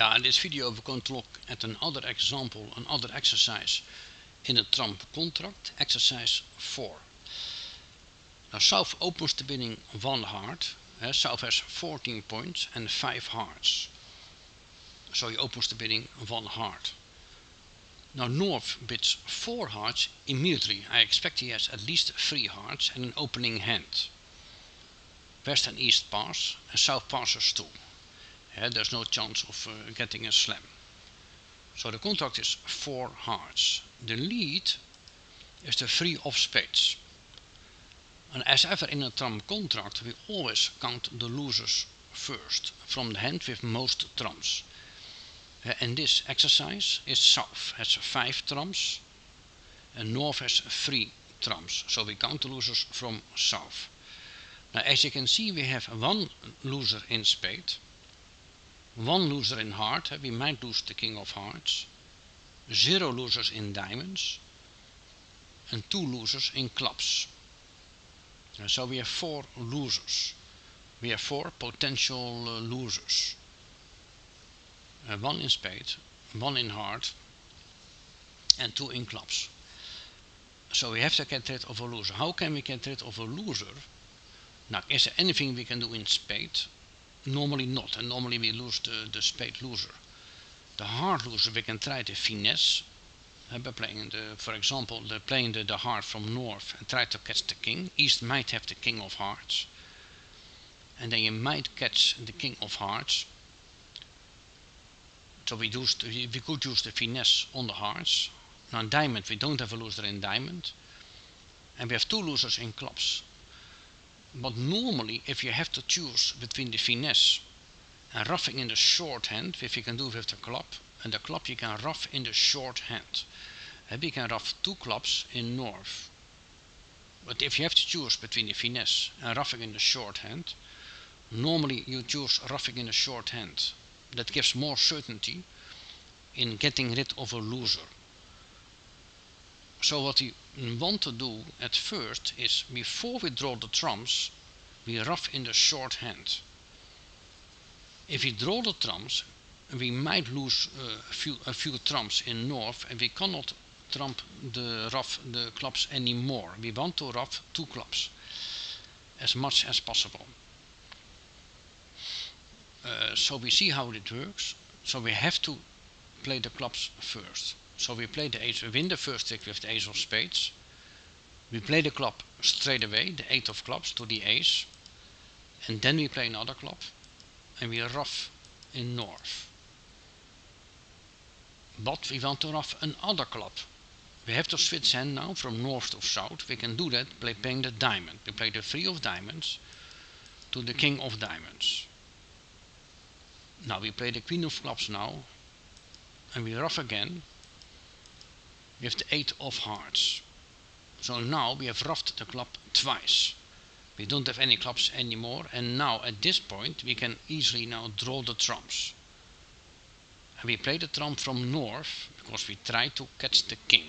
in this video we're going to look at another example, another exercise in a trump contract, exercise 4. Now South opens the bidding 1 heart. South has 14 points and 5 hearts. So he opens the bidding 1 heart. Now North bids 4 hearts immediately. I expect he has at least 3 hearts and an opening hand. West and East pass and South passes too. There's no chance of getting a slam. So the contract is 4 hearts. The lead is the 3 of spades. And as ever in a trump contract, we always count the losers first, from the hand with most trumps. In this exercise, South has 5 trumps and North has 3 trumps. So we count the losers from South. Now as you can see, we have 1 loser in spade, 1 loser in heart. We might lose the king of hearts, 0 losers in diamonds and 2 losers in clubs. So we have 4 losers. We have 4 potential losers. 1 in spade, 1 in heart and 2 in clubs. So we have to get rid of a loser. How can we get rid of a loser? Now, is there anything we can do in spade? Normally not, and normally we lose the spade loser. The heart loser we can try to finesse. By playing for example, playing the heart from North and try to catch the king. East might have the king of hearts, and then you might catch the king of hearts. So we could use the finesse on the hearts. Now in diamond we don't have a loser in diamond, and we have 2 losers in clubs. But normally if you have to choose between the finesse and ruffing in the short hand, which you can do with the club, and the club you can ruff in the short hand. We can ruff 2 clubs in North. But if you have to choose between the finesse and ruffing in the short hand, normally you choose ruffing in the short hand. That gives more certainty in getting rid of a loser. So what we want to do at first is, before we draw the trumps, we ruff in the short hand. If we draw the trumps, we might lose a few trumps in North, and we cannot ruff the clubs anymore. We want to ruff 2 clubs as much as possible. So we see how it works. So we have to play the clubs first. So we play the ace, we win the first trick with the ace of spades. We play the club straight away, the 8 of clubs to the ace, and then we play another club and we ruff in North. But we want to ruff another club. We have to switch hand now from North to South. We can do that by playing the diamond. We play the 3 of diamonds to the king of diamonds. Now we play the queen of clubs now, and we ruff again with the 8 of hearts. So now we have ruffed the club twice. We don't have any clubs anymore, and now at this point we can easily now draw the trumps. And we play the trump from North because we try to catch the king.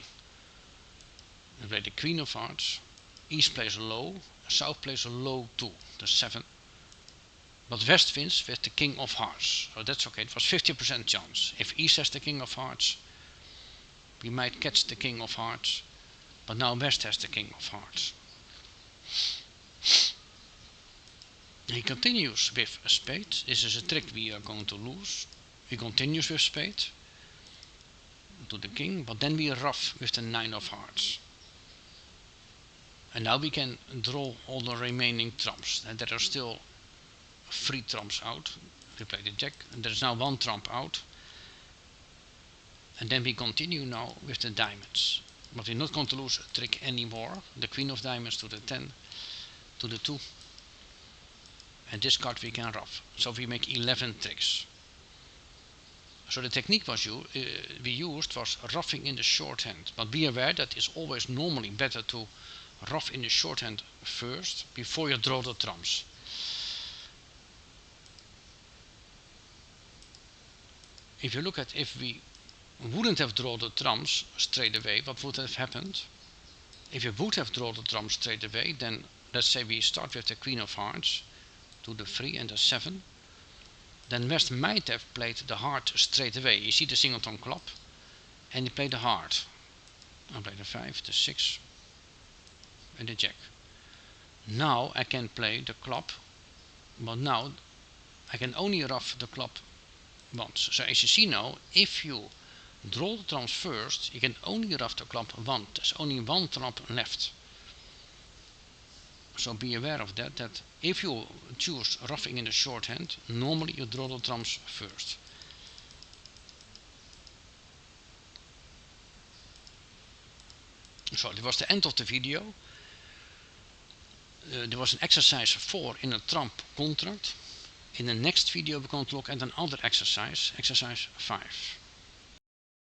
We play the queen of hearts. East plays a low, South plays a low too, the 7. But West wins with the king of hearts, so that's okay. It was 50% chance. If East has the king of hearts, we might catch the king of hearts, but now West has the king of hearts. He continues with a spade. This is a trick we are going to lose. He continues with spade to the king, but then we ruff with the 9 of hearts. And now we can draw all the remaining trumps, and there are still 3 trumps out. We play the jack, and there is now 1 trump out. And then we continue now with the diamonds. But we're not going to lose a trick anymore. The queen of diamonds to the 10, to the 2. And this card we can ruff. So we make 11 tricks. So the technique we used was ruffing in the short hand. But be aware that it's always normally better to ruff in the short hand first, before you draw the trumps. If you look at, if we wouldn't have drawn the trumps straight away, what would have happened? If you would have drawn the trumps straight away, then let's say we start with the queen of hearts to the 3 and the 7. then West might have played the heart straight away. You see the singleton club, and he played the heart. I played the 5, the 6, and the jack. Now I can play the club, but now I can only ruff the club once. So as you see now, if you draw the trumps first, you can only ruff the club once. There's only one trump left. So be aware of that, that if you choose ruffing in the shorthand, normally you draw the trumps first. So that was the end of the video. There was an exercise 4 in a trump contract. In the next video we're going to look at another exercise, exercise 5.